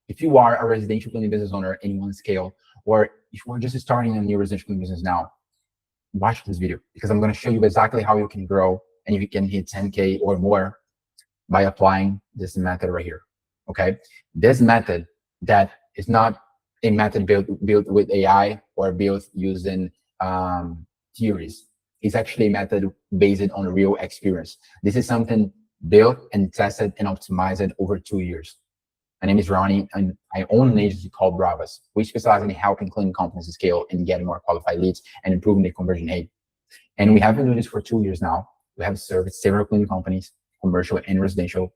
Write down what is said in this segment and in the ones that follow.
If you are a residential cleaning business owner and you want to scale, or if you're just starting a new residential cleaning business now, watch this video, because I'm going to show you exactly how you can grow and you can hit 10K or more by applying this method right here. Okay, this method that is not a method built with AI or built using theories. It's actually a method based on real experience. This is something built and tested and optimized over 2 years. My name is Ronnie, and I own an agency called Bravas, which specializes in helping cleaning companies scale and get more qualified leads and improving their conversion rate. And we have been doing this for 2 years now. We have served several cleaning companies, commercial and residential,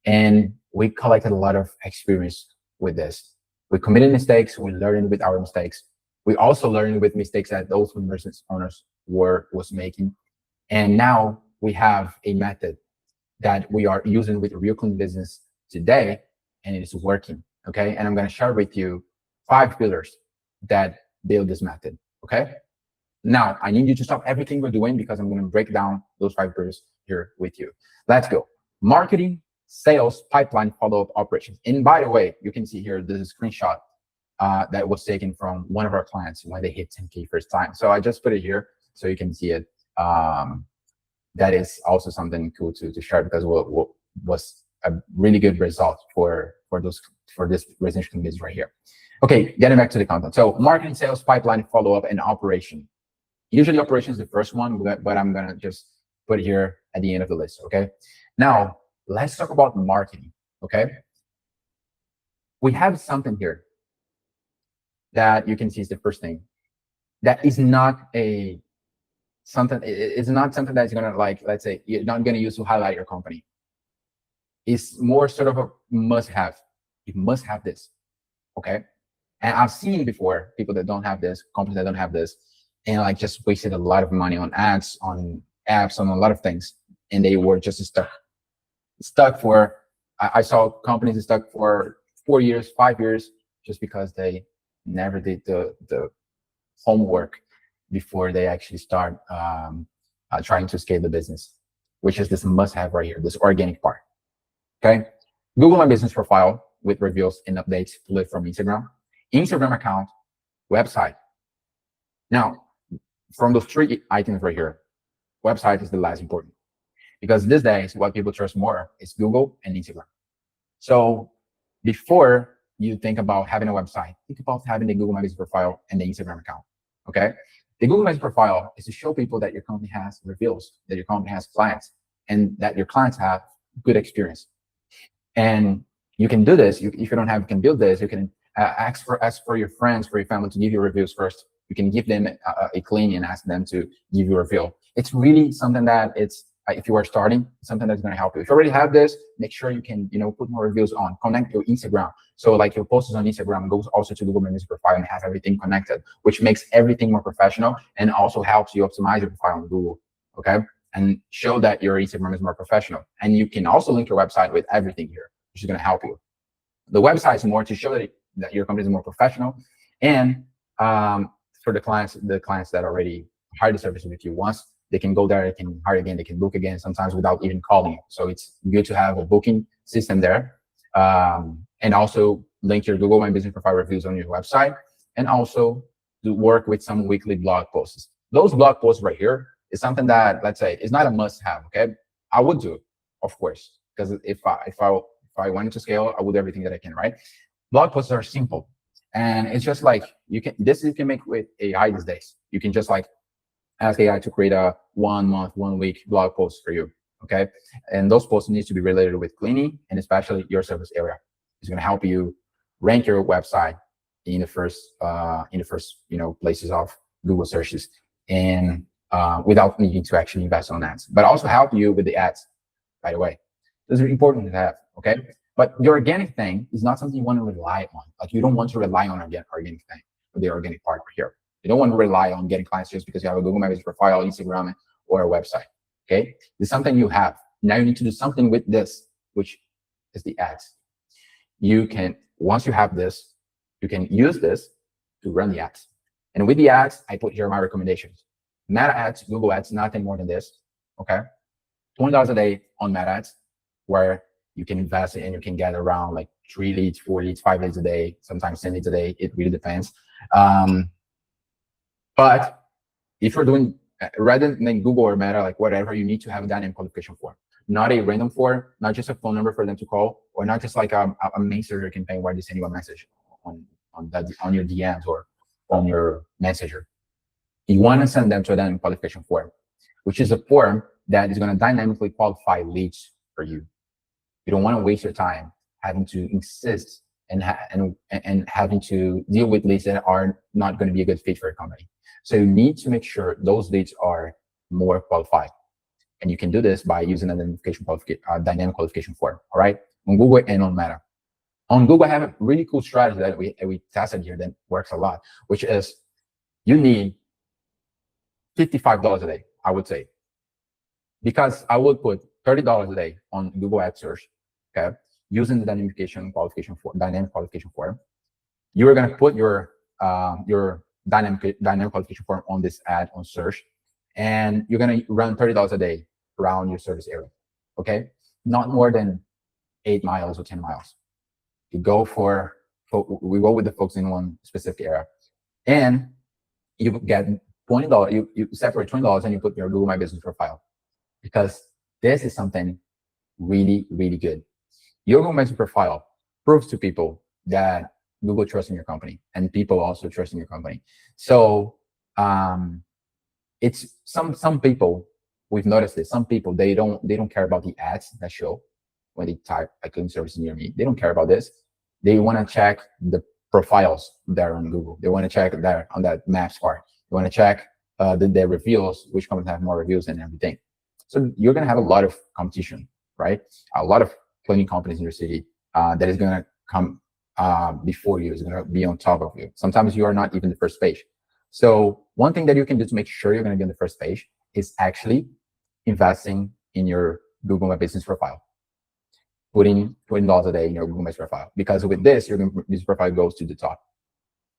and we collected a lot of experience with this. We committed mistakes, we learned with our mistakes. We also learned with mistakes that those business owners was making. And now we have a method that we are using with real cleaning business today, and it is working. Okay, and I'm going to share with you 5 pillars that build this method. Okay, now I need you to stop everything we're doing, because I'm going to break down those 5 pillars here with you. Let's go. Marketing, sales, pipeline, follow-up, operations. And by the way, you can see here, this is a screenshot that was taken from one of our clients when they hit 10K first time. So I just put it here so you can see it. That is also something cool to share, because what was a really good result for this residential business right here. Okay, getting back to the content. So marketing, sales, pipeline, follow-up, and operation. Usually operation is the first one, but I'm gonna just put it here at the end of the list. Okay, now let's talk about marketing. Okay, we have something here that you can see is the first thing. That is not something. It's not something that's gonna, like, let's say, you're not gonna use to highlight your company. It's more sort of a must-have. You must have this. Okay, and I've seen before people that don't have this, companies that don't have this, and like just wasted a lot of money on ads, on apps, on a lot of things, and they were just stuck for. I saw companies stuck for 4 years, 5 years, just because they never did the homework before they actually start trying to scale the business, which is this must-have right here, this organic part. Okay, Google My Business profile with reviews and updates pulled from Instagram account, website. Now, from those 3 items right here, website is the last important, because these days what people trust more is Google and Instagram. So before you think about having a website, think about having the Google My Business profile and the Instagram account. Okay, the Google My Business profile is to show people that your company has reviews, that your company has clients, and that your clients have good experience. And you can do this. If you don't have, you can build this. You can ask for your friends, for your family to give you reviews first. You can give them a clean and ask them to give you a review. It's really something that it's, if you are starting, something that's going to help you. If you already have this, make sure you can, put more reviews on. Connect your Instagram. So like your posts on Instagram goes also to Google My Business profile and have everything connected, which makes everything more professional and also helps you optimize your profile on Google. Okay, and show that your Instagram is more professional. And you can also link your website with everything here, which is going to help you. The website is more to show that your company is more professional, and for the clients that already hired the service with you once, they can go there, they can hire again, they can book again, sometimes without even calling you. So it's good to have a booking system there, and also link your Google My Business profile reviews on your website, and also to work with some weekly blog posts. Those blog posts right here is something that, let's say, is not a must-have. Okay, I would do it, of course, because if I wanted to scale, I would do everything that I can. Right? Blog posts are simple, and it's just like you can make with AI these days. You can just like ask AI to create a 1 month, 1 week blog post for you. Okay, and those posts need to be related with cleaning and especially your service area. It's going to help you rank your website in the first places of Google searches, and without needing to actually invest on ads, but also help you with the ads. By the way, those are important to have. Okay, but the organic thing is not something you want to rely on. Like, you don't want to rely on organic thing, the organic part here. You don't want to rely on getting clients just because you have a Google My Business profile, Instagram, or a website. Okay, it's something you have. Now you need to do something with this, which is the ads. You can, once you have this, you can use this to run the ads. And with the ads, I put here my recommendations. Meta ads, Google ads, nothing more than this. Okay, $20 a day on Meta ads, where you can invest and you can get around like 3 leads, 4 leads, 5 leads a day, sometimes 10 leads a day. It really depends. But if you're doing, rather than Google or Meta, like whatever, you need to have a dynamic qualification form, not a random form, not just a phone number for them to call, or not just like a messenger campaign where they send you a message on your DMs or on your messenger. You want to send them to a dynamic qualification form, which is a form that is going to dynamically qualify leads for you. You don't want to waste your time having to insist and having to deal with leads that are not going to be a good fit for your company. So you need to make sure those leads are more qualified. And you can do this by using a dynamic qualification form, all right? On Google and on Meta. On Google, I have a really cool strategy that we tested here that works a lot, which is you need $55 a day, I would say. Because I would put $30 a day on Google Ad search, okay, using the dynamic qualification form. You're going to put your dynamic qualification form on this ad on search, and you're going to run $30 a day around your service area, okay? Not more than 8 miles or 10 miles. We go with the folks in one specific area, and you get $20. You separate $20 and you put your Google My Business profile, because this is something really, really good. Your Google My Business profile proves to people that Google trusts in your company, and people also trust in your company. So it's some people, we've noticed this. Some people, they don't care about the ads that show when they type like cleaning services near me. They don't care about this. They want to check the profiles there on Google. They want to check there on that maps part. They want to check the reviews, which companies have more reviews and everything. So you're going to have a lot of competition, right? A lot of cleaning companies in your city that is going to come before you, is going to be on top of you. Sometimes you are not even the first page. So one thing that you can do to make sure you're going to be on the first page is actually investing in your Google My Business profile, putting $20 a day in your Google My Business profile, because with this, your Google My Business profile goes to the top.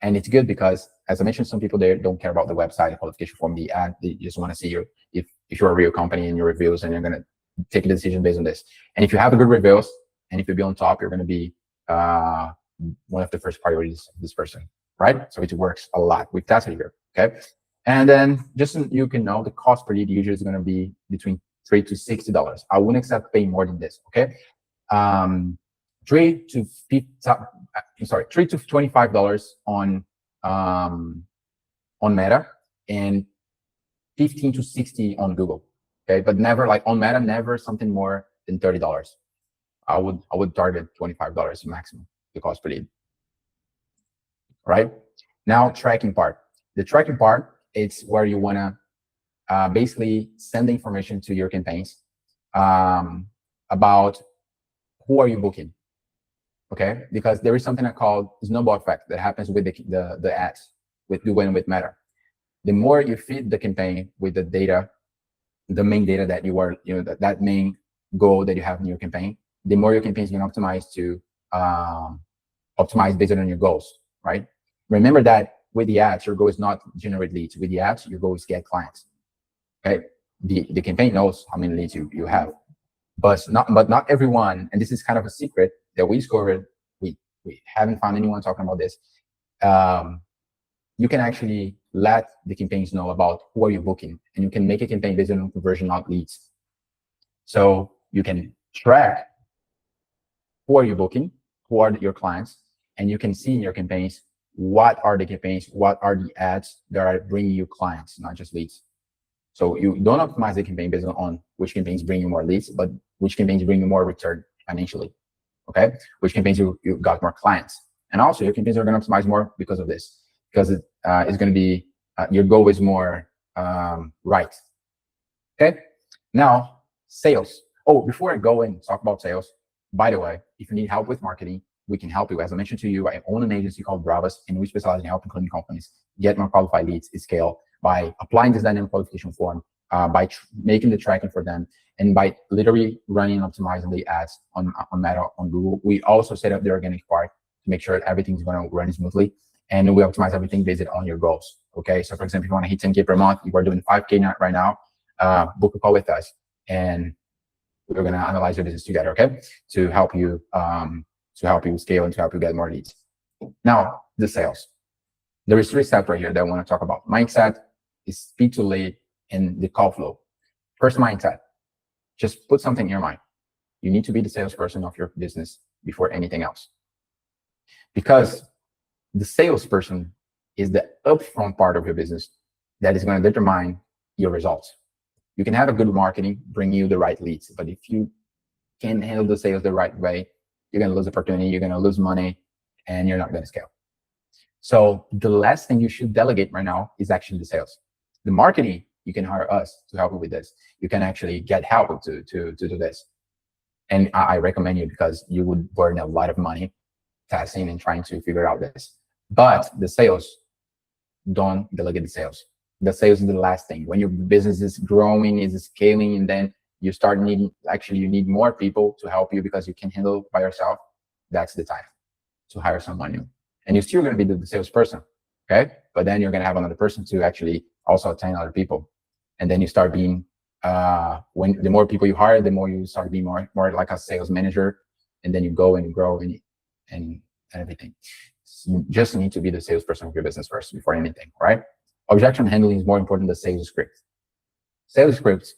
And it's good because, as I mentioned, some people there don't care about the website, the qualification form, the ad. They just want to see if you're a real company and your reviews, and you're going to take a decision based on this. And if you have a good reviews, and if you be on top, you're going to be one of the first priorities of this person, right? So it works a lot. We've tested here, okay? And then just so you can know, the cost per lead usually is going to be between $3 to $60. I wouldn't accept paying more than this, okay? $3 to $25 on Meta, and 15 to 60 on Google. Okay, but never, like on Meta, never something more than $30. I would target $25 maximum, the cost per lead. Right now, tracking part. The tracking part, it's where you want to basically send the information to your campaigns about who are you booking. Okay, because there is something I call snowball effect that happens with the ads, with Google and with Meta. The more you feed the campaign with the data, the main data that you are, that main goal that you have in your campaign, the more your campaign is going to optimize to optimize based on your goals, right? Remember that with the ads, your goal is not generate leads. With the ads, your goal is get clients. Okay, the campaign knows how many leads you have, but not everyone. And this is kind of a secret that we discovered. We haven't found anyone talking about this. You can actually let the campaigns know about who are you booking, and you can make a campaign based on conversion, not leads. So you can track who are you booking, who are your clients, and you can see in your campaigns what are the campaigns, what are the ads that are bringing you clients, not just leads. So you don't optimize the campaign based on which campaigns bring you more leads, but which campaigns bring you more return financially. Okay, which campaigns you got more clients, and also your campaigns are going to optimize more because of this, because it's going to be your goal is more right. Okay, now sales. Oh, before I go and talk about sales, by the way, if you need help with marketing, we can help you. As I mentioned to you, I own an agency called Bravas, and we specialize in helping cleaning companies get more qualified leads, scale by applying this dynamic qualification form, by making the tracking for them, and by literally running and optimizing the ads on Meta, on Google. We also set up the organic part to make sure that everything's going to run smoothly, and we optimize everything based on your goals. Okay, so for example, if you want to hit 10K per month, you are doing 5K right now, book a call with us, and we're going to analyze your business together, okay, to help you to help you scale and to help you get more leads. Now, the sales. There is 3 steps right here that I want to talk about. Mindset, is speed to lead, and the call flow. First, mindset. Just put something in your mind. You need to be the salesperson of your business before anything else. Because the salesperson is the upfront part of your business that is going to determine your results. You can have a good marketing, bring you the right leads, but if you can't handle the sales the right way, you're going to lose opportunity, you're going to lose money, and you're not going to scale. So the last thing you should delegate right now is actually the sales. The marketing, you can hire us to help you with this. You can actually get help to do this. And I recommend you, because you would burn a lot of money testing and trying to figure out this. But the sales, don't delegate the sales. The sales is the last thing. When your business is growing, is scaling, and then you start needing, actually you need more people to help you because you can handle by yourself, that's the time to hire someone new. And you're still going to be the salesperson, okay? But then you're going to have another person to actually also attend other people. And then you start being, when the more people you hire, the more you start being more like a sales manager. And then you go and you grow and everything. So you just need to be the salesperson of your business first before anything, right? Objection handling is more important than sales script. Sales scripts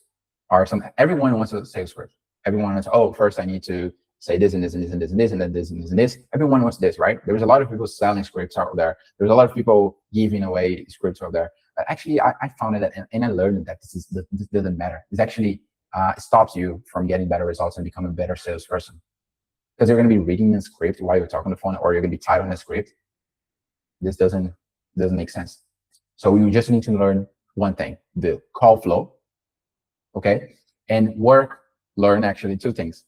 are everyone wants a sales script. Everyone wants, oh, first I need to say this and this and this and this and this and then this and this and this. Everyone wants this, right? There's a lot of people selling scripts out there. There's a lot of people giving away scripts out there. But actually, I found that and I learned that this doesn't matter. It actually stops you from getting better results and becoming a better salesperson. Because you're going to be reading a script while you're talking on the phone, or you're going to be typing a script. This doesn't make sense. So you just need to learn one thing: the call flow, okay, and learn actually two things: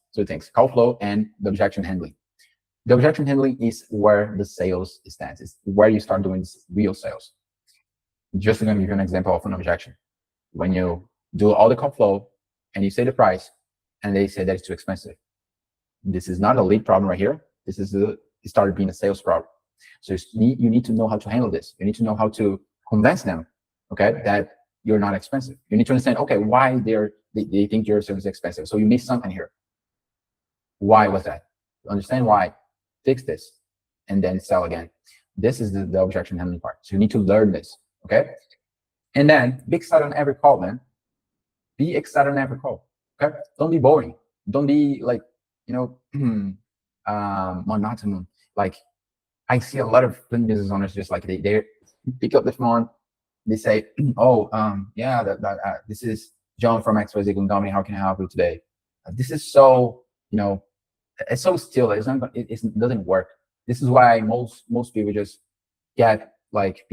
call flow and the objection handling. The objection handling is where the sales stands. It's where you start doing real sales. Just going to give you an example of an objection. When you do all the call flow and you say the price, and they say that it's too expensive. This is not a lead problem right here. This is it started being a sales problem. So you need to know how to handle this. You need to know how to convince them, okay, that you're not expensive. You need to understand, okay, why they think your service is expensive. So you missed something here. Why was that? Understand why, fix this, and then sell again. This is the objection handling part. So you need to learn this, okay? And then be excited on every call, man. Be excited on every call, okay? Don't be boring. Don't be like, monotonous. Like, I see a lot of business owners just like they pick up the phone, they say, oh, yeah, this is John from XYZ Company. How can I help you today? This is so, it's so still. It doesn't work. This is why most people just get like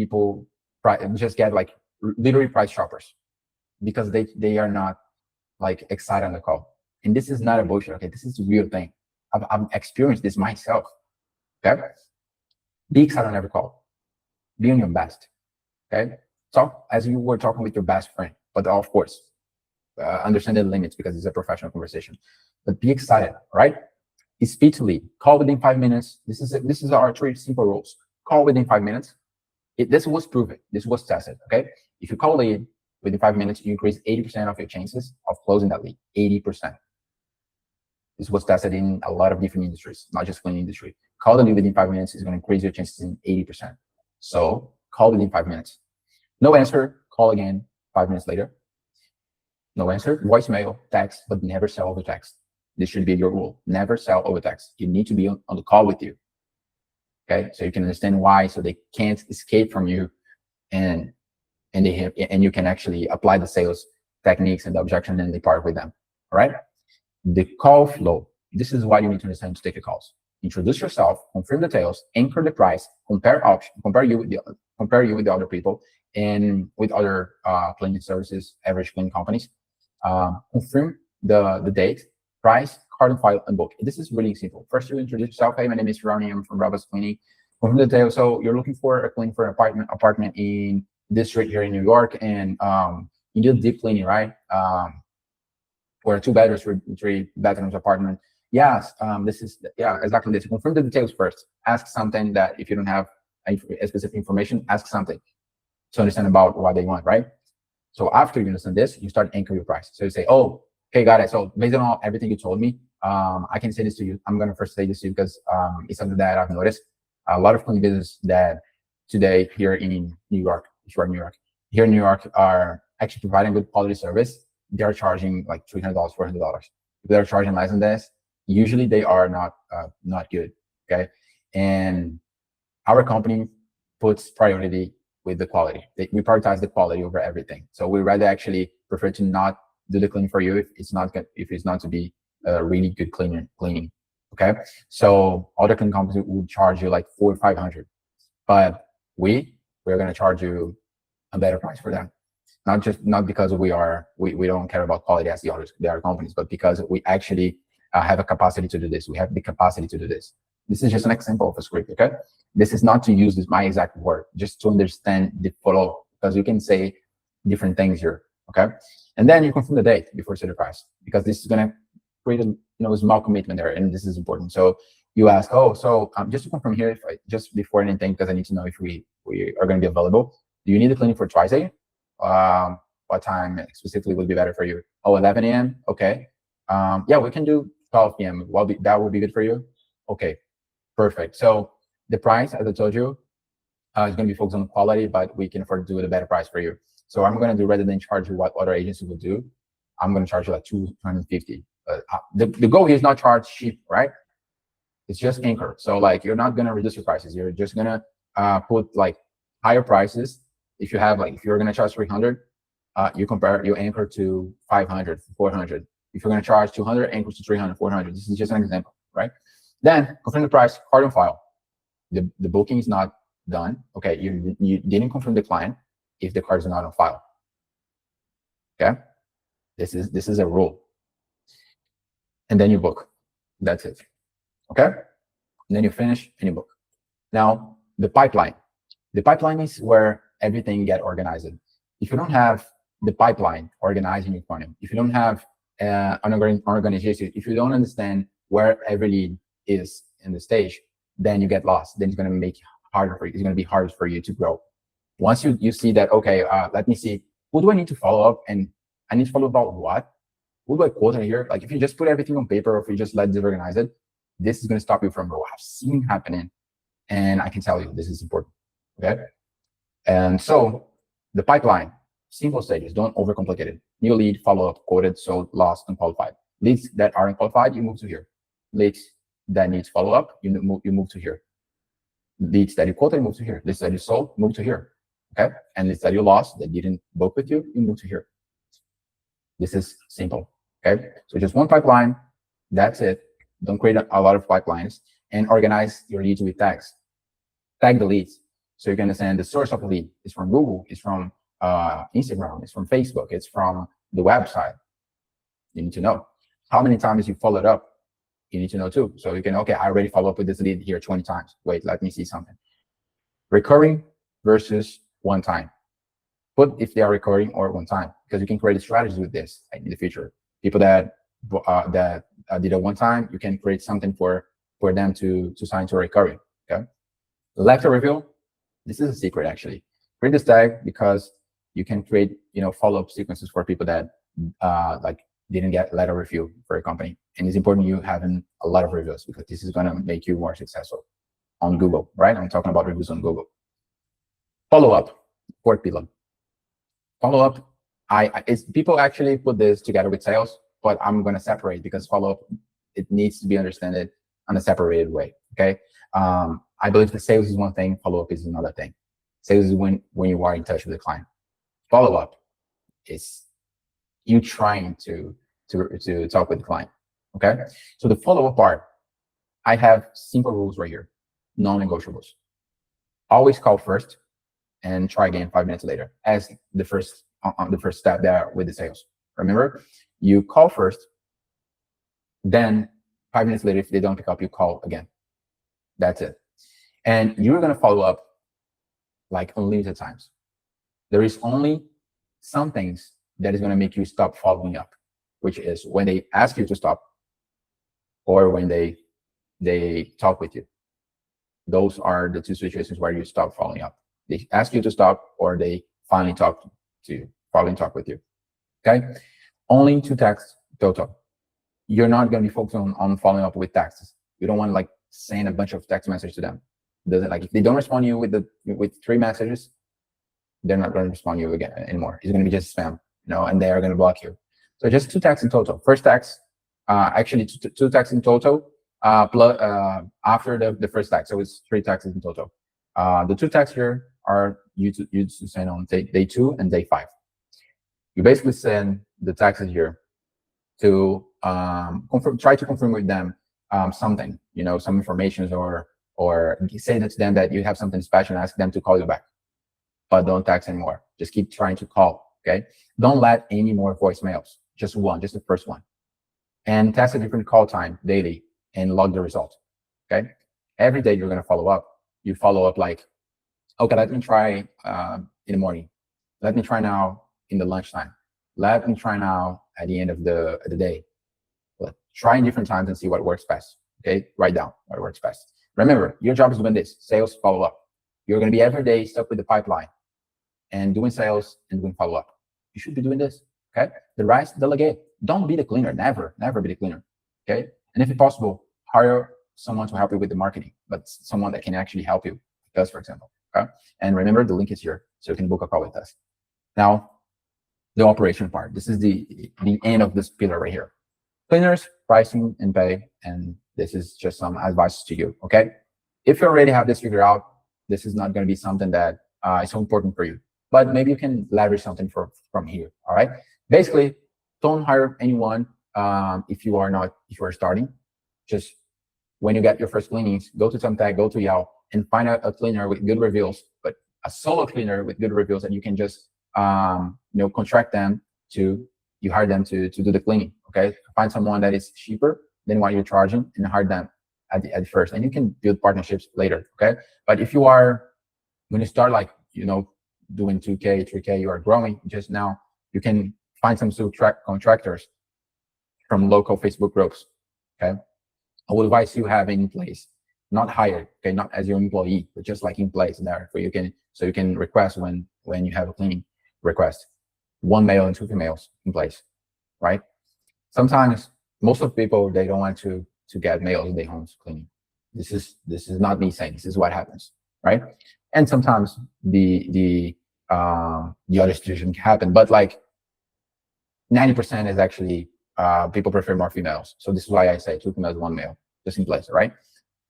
literally price shoppers, because they are not like excited on the call. And this is not a bullshit. Okay, this is a real thing. I've experienced this myself. Okay, be excited on every call. Be on your best. Okay, talk as you were talking with your best friend, but of course, understand the limits because it's a professional conversation. But be excited, right? Speed to lead. Call within 5 minutes. This is our 3 simple rules. Call within 5 minutes. This was proven. This was tested. Okay, if you call lead within 5 minutes, you increase 80% of your chances of closing that lead. 80%. This was tested in a lot of different industries, not just one industry. Call the lead within 5 minutes is going to increase your chances in 80%. So call within 5 minutes. No answer, call again 5 minutes later. No answer, voicemail, text, but never sell over text. This should be your rule. Never sell over text. You need to be on the call with you. Okay, so you can understand why, so they can't escape from you, and you can actually apply the sales techniques and the objection handling part with them. All right. The call flow. This is why you need to understand to take the calls. Introduce yourself, confirm details, anchor the price, compare you with the other people and with other cleaning services, average cleaning companies. Confirm the date, price, card and file, and book. This is really simple. First, you introduce yourself. Hey, my name is Ronnie. I'm from Robert's Cleaning. Confirm the details. So you're looking for a cleaning for an apartment in this street here in New York, and you do deep cleaning, right? Or a 2 bedrooms, 3 bedrooms apartment. Yes, exactly this. Confirm the details first. Ask something that if you don't have a specific information, ask something to understand about what they want, right? So after you understand this, you start anchoring your price. So you say, oh, okay, got it. So based on everything you told me, I can say this to you. I'm going to first say this to you because it's something that I've noticed. A lot of cleaning businesses that today here in New York, if you are in New York, here in New York are actually providing good quality service. They are charging like $300, $400. If they're charging less than this, usually they are not good. Okay, and our company puts priority with the quality. We prioritize the quality over everything. So we rather actually prefer to not do the cleaning for you if it's not to be a really good cleaning. Okay, so other cleaning companies would charge you like $400 or $500, but we're going to charge you a better price for that. Not because we don't care about quality as the other companies, but because we actually have a capacity to do this. We have the capacity to do this. This is just an example of a script, okay? This is not to use my exact word, just to understand the flow, because you can say different things here, okay? And then you confirm the date before you set the price, because this is gonna create a small commitment there, and this is important. So you ask, just to confirm here, just before anything, because I need to know if we are gonna be available. Do you need the cleaning for twice a year? What time specifically would be better for you? 11 a.m. Okay. Yeah, we can do 12 p.m. That will be good for you. Okay, perfect. So the price, as I told you, is going to be focused on quality, but we can afford to do a better price for you. So I'm going to do, rather than charge you what other agencies would do, I'm going to charge you like $250. The goal here is not charge cheap, right? It's just anchor. So like you're not going to reduce your prices. You're just going to put like higher prices. If you're going to charge 300, you anchor to 500, 400. If you're going to charge 200, anchor to 300, 400. This is just an example, right? Then confirm the price, card on file. The booking is not done. Okay, you didn't confirm the client if the card is not on file. Okay, this is a rule. And then you book. That's it. Okay, and then you finish and you book. Now the pipeline. The pipeline is where everything get organized. If you don't have the pipeline organized in your funnel, if you don't have an organization, if you don't understand where every lead is in the stage, then you get lost. Then it's going to make it harder for you. It's going to be harder for you to grow. Once you see that, okay, let me see, who do I need to follow up, and I need to follow about what? Who do I quote here? Like if you just put everything on paper, or if you just let it organize it, this is going to stop you from what I've seen happening, and I can tell you this is important. Okay, and so the pipeline, simple stages, don't overcomplicate it. New lead, follow up, quoted, sold, lost, unqualified. Leads that are unqualified, you move to here. Leads that needs follow up, you move to here. Leads that you quoted, move to here. Leads that you sold, move to here. Okay, and leads that you lost, that didn't book with you, you move to here. This is simple. Okay, so just one pipeline. That's it. Don't create a lot of pipelines, and organize your leads with tags. Tag the leads so you can understand the source of the lead. It's from Google. It's from Instagram. It's from Facebook. It's from the website. You need to know how many times you followed up. You need to know too. So you can, okay, I already followed up with this lead here 20 times. Wait, let me see something. Recurring versus one time. Put if they are recurring or one time, because you can create strategies with this in the future. People that did a one time, you can create something for them to sign to a recurring. Okay. Left a review. This is a secret actually. Create this tag because you can create follow-up sequences for people that like didn't get letter review for a company. And it's important you having a lot of reviews, because this is going to make you more successful on Google, right? I'm talking about reviews on Google. Follow-up, fourth pillar. Follow-up, people actually put this together with sales, but I'm going to separate, because follow-up, it needs to be understood in a separated way, okay? I believe that sales is one thing, follow-up is another thing. Sales is when you are in touch with the client. Follow-up is you trying to talk with the client, okay? So the follow-up part, I have simple rules right here, non-negotiables. Always call first and try again 5 minutes later as the first step there with the sales. Remember, you call first, then 5 minutes later, if they don't pick up, you call again. That's it. And you're going to follow up like unlimited times. There is only some things that is going to make you stop following up, which is when they ask you to stop or when they talk with you. Those are the two situations where you stop following up. They ask you to stop, or they finally talk with you. Okay, only 2 texts total. you're not going to be focused on following up with texts. You don't want to like send a bunch of text messages to them. Like if they don't respond to you with 3 messages, they're not going to respond to you again anymore. It's going to be just spam, and they are going to block you. So just 2 texts in total. First text, actually two texts in total, plus after the first text. So it's 3 texts in total. The 2 texts here are you to send on day 2 and day 5. You basically send the texts here to try to confirm with them something, some information, or say that to them that you have something special and ask them to call you back. But don't text anymore. Just keep trying to call, okay? Don't let any more voicemails, just one, just the first one. And test a different call time daily and log the result, okay? Every day you're gonna follow up. You follow up like, okay, let me try in the morning. Let me try now in the lunchtime. Let me try now at the end of the day. Try in different times and see what works best, okay? Write down what works best. Remember, your job is doing this, sales, follow up. You're gonna be every day stuck with the pipeline and doing sales and doing follow up. You should be doing this, okay? The rest, delegate. Don't be the cleaner, never be the cleaner, okay? And if possible, hire someone to help you with the marketing, but someone that can actually help you, like us, for example, okay? And remember, the link is here, so you can book a call with us. Now, the operation part. This is the end of this pillar right here. Cleaners, pricing, and pay, and this is just some advice to you, okay? If you already have this figured out, this is not going to be something that is so important for you, but maybe you can leverage something from here, all right? Basically, don't hire anyone if you are starting. Just when you get your first cleanings, go to Thumbtack, go to Yelp, and find out a cleaner with good reviews, but a solo cleaner with good reviews, and you can just contract them you hire them to do the cleaning, okay? Find someone that is cheaper than what you're charging and hire them at first, and you can build partnerships later, okay? But if you are, when you start like, doing 2K, 3K, you are growing just now, you can find some contractors from local Facebook groups, okay? I would advise you have in place, not hired, okay, not as your employee, but just like in place there, so you can request when you have a cleaning request, 1 male and 2 females in place, right? Sometimes most of the people, they don't want to get males in their homes cleaning. This is not me saying, this is what happens, right? And sometimes the other situation can happen, but like 90% is actually people prefer more females. So this is why I say 2 females, 1 male, just in place, right?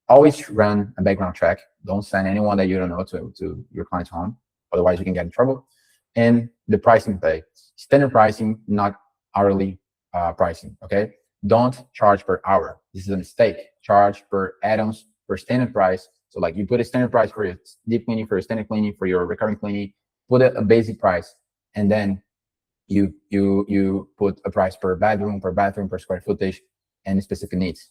Always run a background check. Don't send anyone that you don't know to your client's home, otherwise you can get in trouble. And the pricing pay, standard pricing, not hourly pricing, okay? Don't charge per hour. This is a mistake. Charge per add-ons, per standard price. So like you put a standard price for your deep cleaning, for your standard cleaning, for your recurring cleaning, put a basic price, and then you put a price per bathroom, per square footage, and specific needs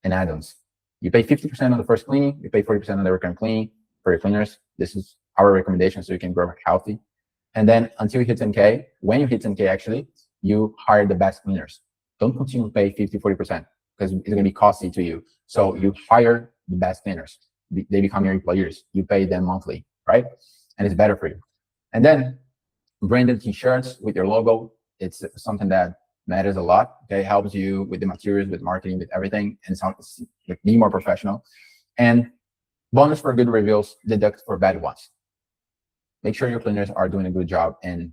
and add-ons. You pay 50% on the first cleaning, you pay 40% on the recurring cleaning for your cleaners. This is our recommendation so you can grow healthy. And then until you hit 10K, when you hit 10K, actually, you hire the best cleaners. Don't continue to pay 50, 40% because it's going to be costly to you. So you hire the best cleaners. They become your employers. You pay them monthly, right? And it's better for you. And then branded t-shirts with your logo. It's something that matters a lot. Okay, helps you with the materials, with marketing, with everything, and it's like be more professional. And bonus for good reviews, deduct for bad ones. Make sure your cleaners are doing a good job, and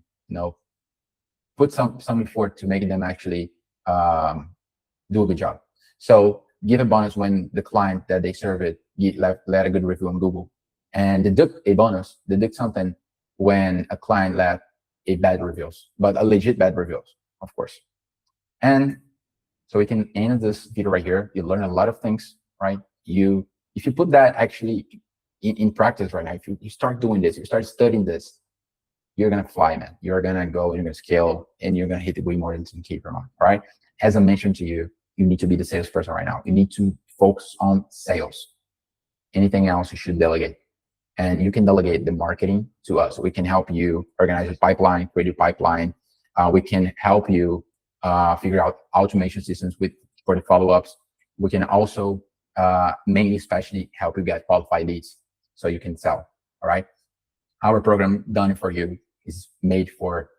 put some effort to making them actually do a good job. So give a bonus when the client that they serve it let a good review on Google, and deduct a bonus, deduct something when a client left a bad reviews, but a legit bad reviews, of course. And so we can end this video right here. You learn a lot of things, right? If you put that actually in practice right now, if you start doing this, you start studying this, you're gonna fly, man. You're gonna go and you're gonna scale, and you're gonna hit way more than 10K per month, right? As I mentioned to you, you need to be the salesperson right now. You need to focus on sales. Anything else you should delegate. And you can delegate the marketing to us. We can help you organize your pipeline, create your pipeline. We can help you figure out automation systems for the follow-ups. We can also mainly especially help you get qualified leads so you can sell, all right? Our program done for you is made for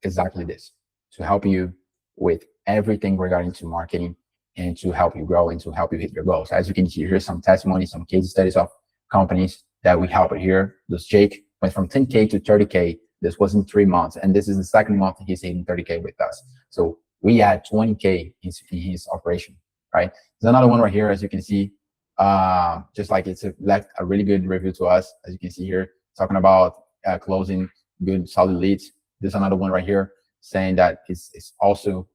exactly this, to help you with everything regarding to marketing and to help you grow and to help you hit your goals. As you can see, here's some testimonies, some case studies of companies that we helped here. This Jake went from 10K to 30K. This was in 3 months. And this is the second month he's hitting 30K with us. So we had 20K in his operation, right? There's another one right here, as you can see, just like it's left a really good review to us, as you can see here, talking about closing good solid leads. There's another one right here saying that it's also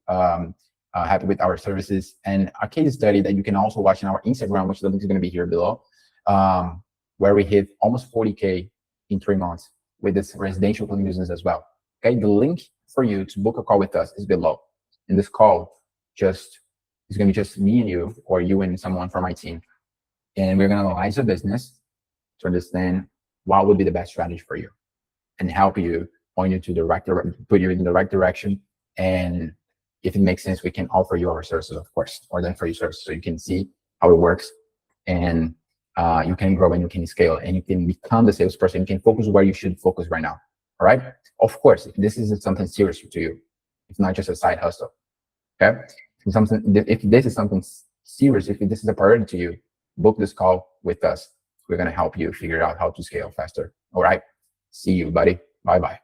happy with our services, and a case study that you can also watch in our Instagram, which the link is going to be here below, where we hit almost 40K in 3 months with this residential cleaning business as well. Okay, the link for you to book a call with us is below. In this call, it's going to be just me and you, or you and someone from my team, and we're going to analyze the business to understand what would be the best strategy for you and help you, point you to put you in the right direction. And if it makes sense, we can offer you our services, of course, or then for your services, so you can see how it works, and you can grow and you can scale, and you can become the salesperson. You can focus where you should focus right now. All right. Of course, if this isn't something serious to you, it's not just a side hustle. Okay. If this is something serious, if this is a priority to you, book this call with us. We're going to help you figure out how to scale faster. All right. See you, buddy. Bye-bye.